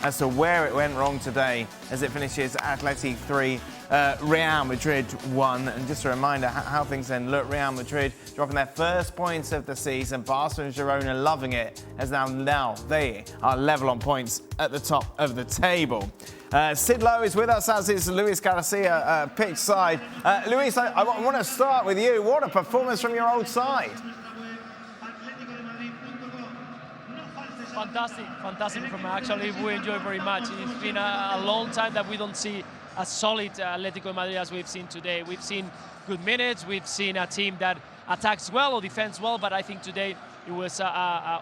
as to where it went wrong today as it finishes Atlético 3, Real Madrid 1. And just a reminder how things then look. Real Madrid dropping their first points of the season. Barca and Girona loving it, as now they are level on points at the top of the table. Sid Lowe is with us, as is Luis Garcia, pitch side. Luis, I want to start with you. What a performance from your old side. Fantastic from actually we enjoy very much. It's been a long time that we don't see a solid Atlético Madrid as we've seen today. We've seen good minutes, we've seen a team that attacks well or defends well, but I think today it was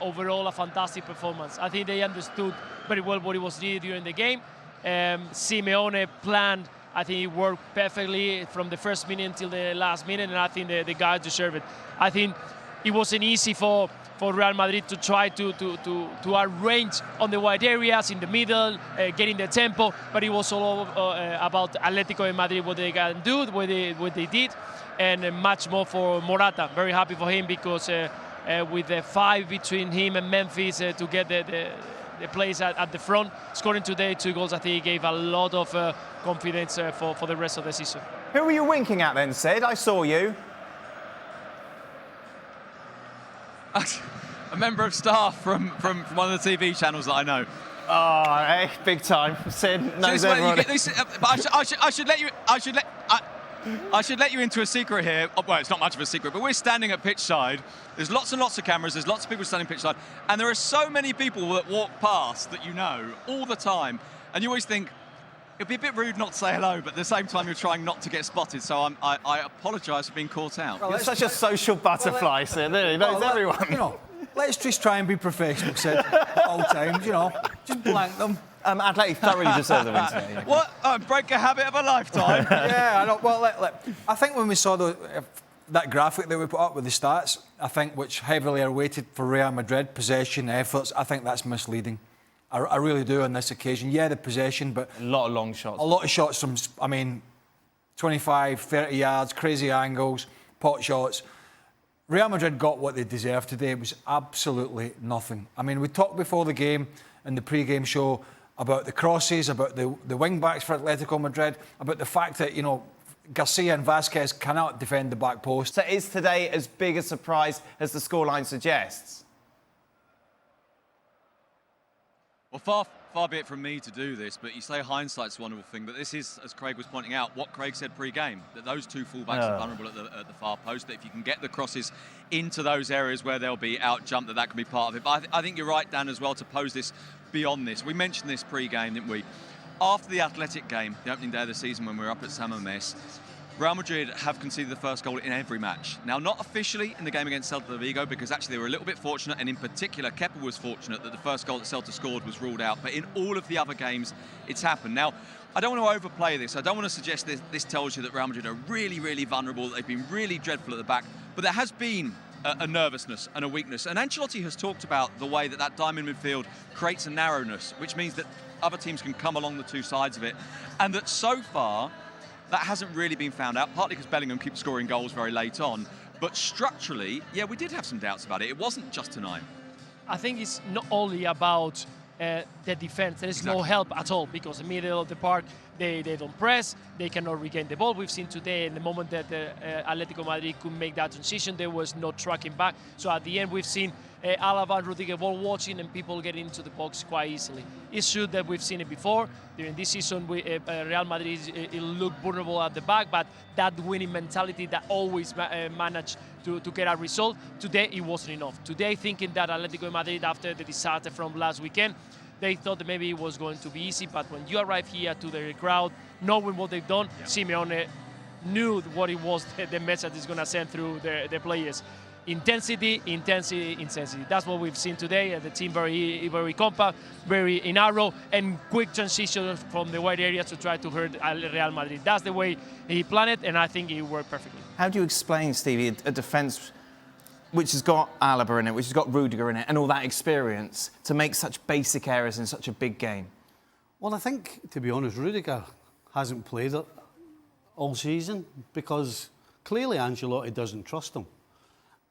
overall a fantastic performance. I think they understood very well what it was needed during the game. Simeone planned, I think it worked perfectly from the first minute until the last minute, and I think the guys deserve it. I think it wasn't easy for Real Madrid to try to arrange on the wide areas, in the middle, getting the tempo, but it was all about Atlético de Madrid, what they can do, what they did, and much more for Morata. Very happy for him, because with the fight between him and Memphis to get the place at the front, scoring today 2 goals, I think he gave a lot of confidence for the rest of the season. Who were you winking at then, Sid? I saw you. A member of staff from one of the TV channels that I know. Oh, hey, big time. Sid knows everyone. But I should let you into a secret here. Well, it's not much of a secret, but we're standing at pitch side. There's lots and lots of cameras. There's lots of people standing pitch side, and there are so many people that walk past that you know all the time, and you always think it'd be a bit rude not to say hello, but at the same time you're trying not to get spotted. So I apologise for being caught out. Well, you're such a social butterfly, Sid. He knows everyone. You know, let's just try and be professional, Sid, at all times. You know, just blank them. Atlético thoroughly deserve the win today. What? Break a habit of a lifetime. Yeah, I know. Well, I think when we saw that graphic that we put up with the stats, I think which heavily are weighted for Real Madrid, possession, efforts, I think that's misleading. I really do on this occasion. Yeah, the possession, but a lot of long shots. A lot of shots from, 25, 30 yards, crazy angles, pot shots. Real Madrid got what they deserved today. It was absolutely nothing. We talked before the game in the pre-game show about the crosses, about the wing-backs for Atlético Madrid, about the fact that, Garcia and Vasquez cannot defend the back post. So is today as big a surprise as the scoreline suggests? Well, far be it from me to do this, but you say hindsight's a wonderful thing, but this is, as Craig was pointing out, what Craig said pre-game, that those 2 fullbacks are vulnerable at the far post, that if you can get the crosses into those areas where they'll be out-jumped, that can be part of it. But I think you're right, Dan, as well, to pose this beyond this. We mentioned this pre-game, didn't we? After the Athletic game, the opening day of the season when we were up at San Mamés, Real Madrid have conceded the first goal in every match. Now, not officially in the game against Celta de Vigo, because actually they were a little bit fortunate, and in particular, Kepa was fortunate that the first goal that Celta scored was ruled out. But in all of the other games, it's happened. Now, I don't want to overplay this. I don't want to suggest this tells you that Real Madrid are really, really vulnerable, that they've been really dreadful at the back. But there has been a nervousness and a weakness. And Ancelotti has talked about the way that diamond midfield creates a narrowness, which means that other teams can come along the 2 sides of it. And that so far, that hasn't really been found out, partly because Bellingham keeps scoring goals very late on. But structurally, yeah, we did have some doubts about it. It wasn't just tonight. I think it's not only about the defense. There is no help at all, because in the middle of the park, they don't press, they cannot regain the ball. We've seen today, in the moment that Atlético Madrid could make that transition, there was no tracking back. So at the end, we've seen Alaba and Rodriguez ball watching and people getting into the box quite easily. It's true that we've seen it before. During this season, Real Madrid it looked vulnerable at the back, but that winning mentality that always managed to get a result, today it wasn't enough. Today, thinking that Atlético Madrid, after the disaster from last weekend, they thought that maybe it was going to be easy, but when you arrive here to the crowd, knowing what they've done, Simeone knew what it was, the message is going to send through the players. Intensity, intensity, intensity. That's what we've seen today. The team very, very compact, very narrow, and quick transitions from the wide area to try to hurt Real Madrid. That's the way he planned it, and I think it worked perfectly. How do you explain, Stevie, a defence which has got Alaba in it, which has got Rudiger in it, and all that experience to make such basic errors in such a big game? Well, I think, to be honest, Rudiger hasn't played it all season because clearly Ancelotti doesn't trust him.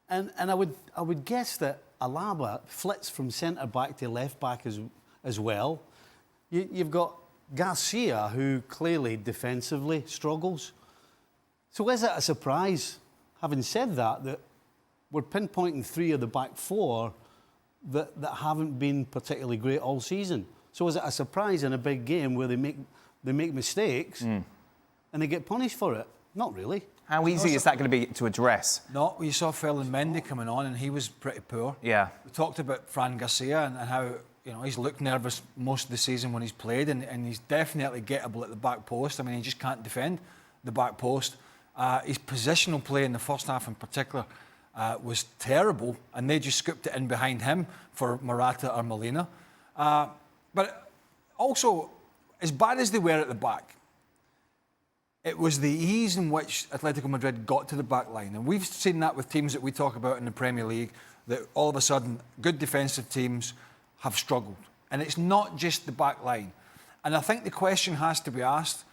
And I would guess that Alaba flits from centre-back to left-back as well. You've got Garcia, who clearly defensively struggles. So is it a surprise, having said that we're pinpointing 3 of the back 4 that haven't been particularly great all season? So is it a surprise in a big game where they make mistakes and they get punished for it? Not really. How easy is that going to be to address? No, you saw Ferland Mendy coming on and he was pretty poor. Yeah. We talked about Fran Garcia and how he's looked nervous most of the season when he's played, and he's definitely gettable at the back post. I mean, he just can't defend the back post. His positional play in the first half in particular was terrible, and they just scooped it in behind him for Morata or Molina. But also, as bad as they were at the back, it was the ease in which Atlético Madrid got to the back line. And we've seen that with teams that we talk about in the Premier League, that all of a sudden good defensive teams have struggled. And it's not just the back line. And I think the question has to be asked,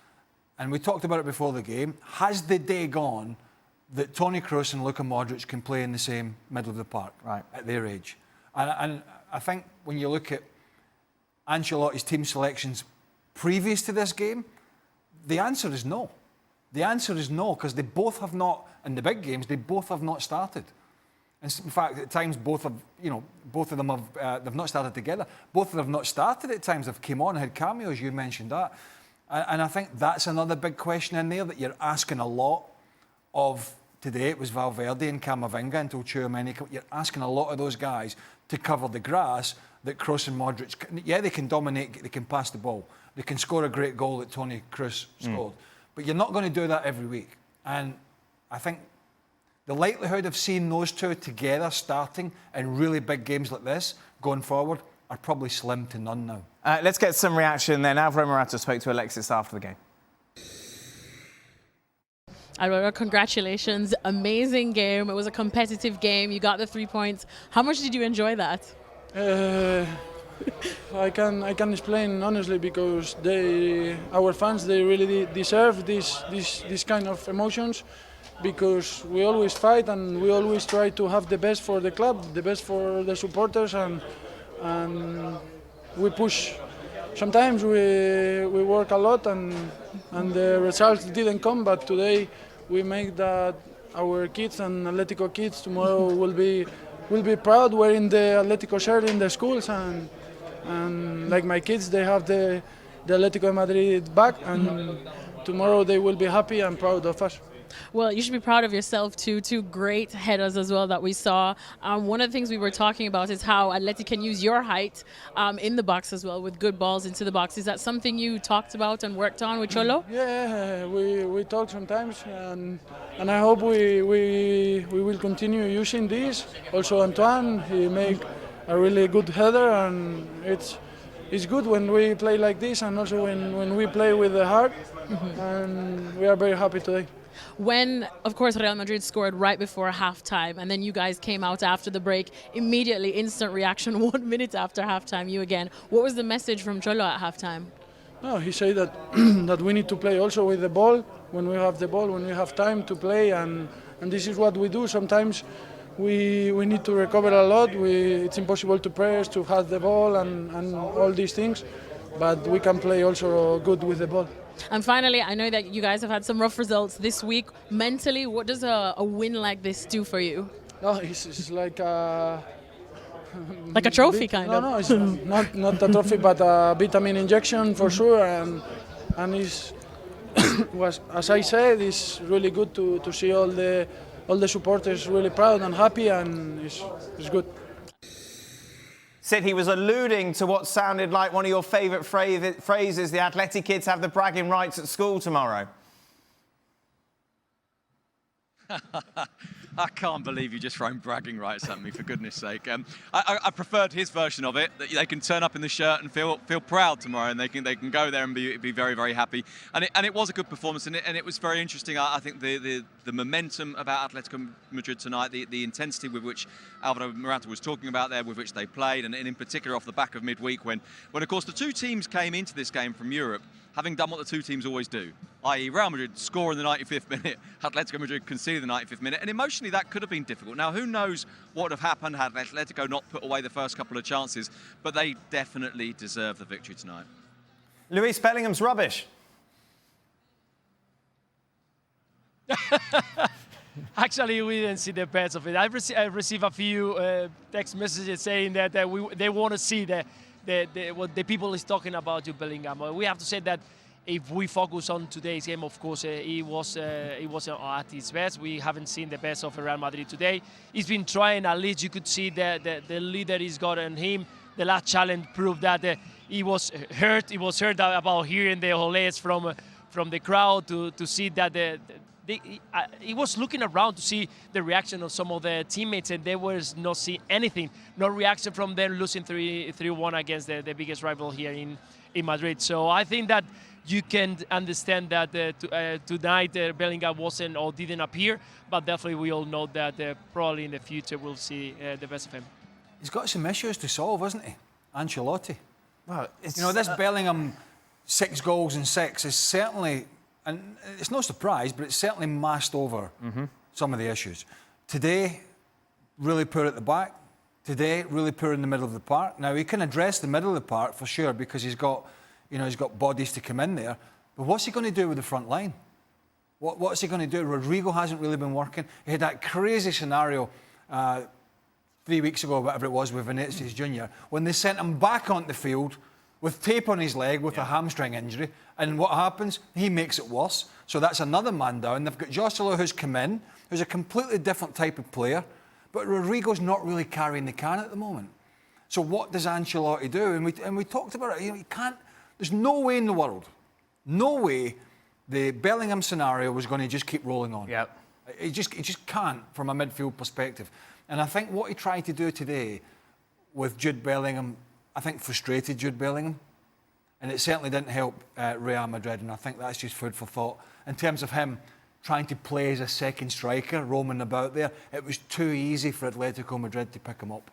and we talked about it before the game, has the day gone that Toni Kroos and Luka Modric can play in the same middle of the park at their age? And I think when you look at Ancelotti's team selections previous to this game, the answer is no. The answer is no, because they both have not, in the big games, they both have not started. And in fact, at times, both of them have, they've not started together. Both of them have not started at times. They've came on, had cameos, you mentioned that. And I think that's another big question in there that you're asking a lot of today. It was Valverde and Camavinga until Tchouaméni. You're asking a lot of those guys to cover the grass that Kroos and Modric, they can dominate, they can pass the ball. They can score a great goal that Toni Kroos scored. But you're not going to do that every week. And I think the likelihood of seeing those two together starting in really big games like this going forward are probably slim to none now. Let's get some reaction then. Alvaro Morata spoke to Alexis after the game. Alvaro, congratulations. Amazing game. It was a competitive game. You got the 3 points. How much did you enjoy that? I can explain honestly, because our fans, they really deserve this kind of emotions, because we always fight and we always try to have the best for the club, the best for the supporters, and we push. Sometimes we work a lot and the results didn't come, but today we make that our kids and Atlético kids tomorrow will be proud wearing the Atlético shirt in the schools, and like my kids, they have the Atlético de Madrid back, and tomorrow they will be happy and proud of us. Well, you should be proud of yourself too. 2 great headers as well that we saw. One of the things we were talking about is how Atleti can use your height in the box as well with good balls into the box. Is that something you talked about and worked on with Cholo? Yeah, we talk sometimes, and I hope we will continue using this. Also, Antoine, he make a really good header, and it's good when we play like this, and also when we play with the heart, and we are very happy today. When, of course, Real Madrid scored right before halftime, and then you guys came out after the break, immediately instant reaction 1 minute after halftime, you again. What was the message from Cholo at halftime? No, he said that that we need to play also with the ball, when we have the ball, when we have time to play, and this is what we do. Sometimes we need to recover a lot. It's impossible to press, to have the ball and all these things, but we can play also good with the ball. And finally, I know that you guys have had some rough results this week. Mentally, what does a win like this do for you? No, it's like a... Like a trophy, kind of? No, it's not a trophy, but a vitamin injection for sure. And it's, as I said, it's really good to see all the supporters really proud and happy, and it's good. Said he was alluding to what sounded like one of your favourite phrases, the Atleti kids have the bragging rights at school tomorrow. I can't believe you just thrown bragging rights at me, for goodness sake. I preferred his version of it, that they can turn up in the shirt and feel proud tomorrow, and they can go there and be very, very happy. And it was a good performance, and it was very interesting. I think the momentum about Atletico Madrid tonight, the intensity with which Alvaro Morata was talking about there, with which they played, and in particular off the back of midweek, when of course the 2 teams came into this game from Europe having done what the 2 teams always do, i.e. Real Madrid score in the 95th minute, Atletico Madrid concede in the 95th minute, and emotionally that could have been difficult. Now, who knows what would have happened had Atletico not put away the first couple of chances, but they definitely deserve the victory tonight. Luis Bellingham's rubbish. Actually, we didn't see the best of it. I received a few text messages saying that they want to see what the people is talking about Jude Bellingham. We have to say that if we focus on today's game, of course, he was at his best. We haven't seen the best of Real Madrid today. He's been trying. At least you could see the leader he's got in him. The last challenge proved that he was hurt. He was hurt about hearing the holes from the crowd to see that he was looking around to see the reaction of some of the teammates, and they was not seeing anything. No reaction from them losing 3-1 against the biggest rival here in Madrid. So I think that you can understand that tonight Bellingham wasn't or didn't appear, but definitely we all know that probably in the future we'll see the best of him. He's got some issues to solve, hasn't he? Ancelotti. Well, You know, this Bellingham 6 goals and 6 is certainly, and it's no surprise, but it's certainly masked over some of the issues. Today, really poor at the back. Today, really poor in the middle of the park. Now, he can address the middle of the park for sure because he's got bodies to come in there. But what's he going to do with the front line? What's he going to do? Rodrigo hasn't really been working. He had that crazy scenario 3 weeks ago, whatever it was, with Vinicius Junior, when they sent him back onto the field with tape on his leg with a hamstring injury. And what happens? He makes it worse. So that's another man down. They've got Garcia who's come in, who's a completely different type of player. But Rodrigo's not really carrying the can at the moment. So what does Ancelotti do? And we talked about it. You know, he can't. There's no way in the world, no way, the Bellingham scenario was going to just keep rolling on. Yep. He just can't from a midfield perspective. And I think what he tried to do today with Jude Bellingham, I think frustrated Jude Bellingham. And it certainly didn't help Real Madrid. And I think that's just food for thought. In terms of him trying to play as a second striker, roaming about there, it was too easy for Atlético Madrid to pick him up.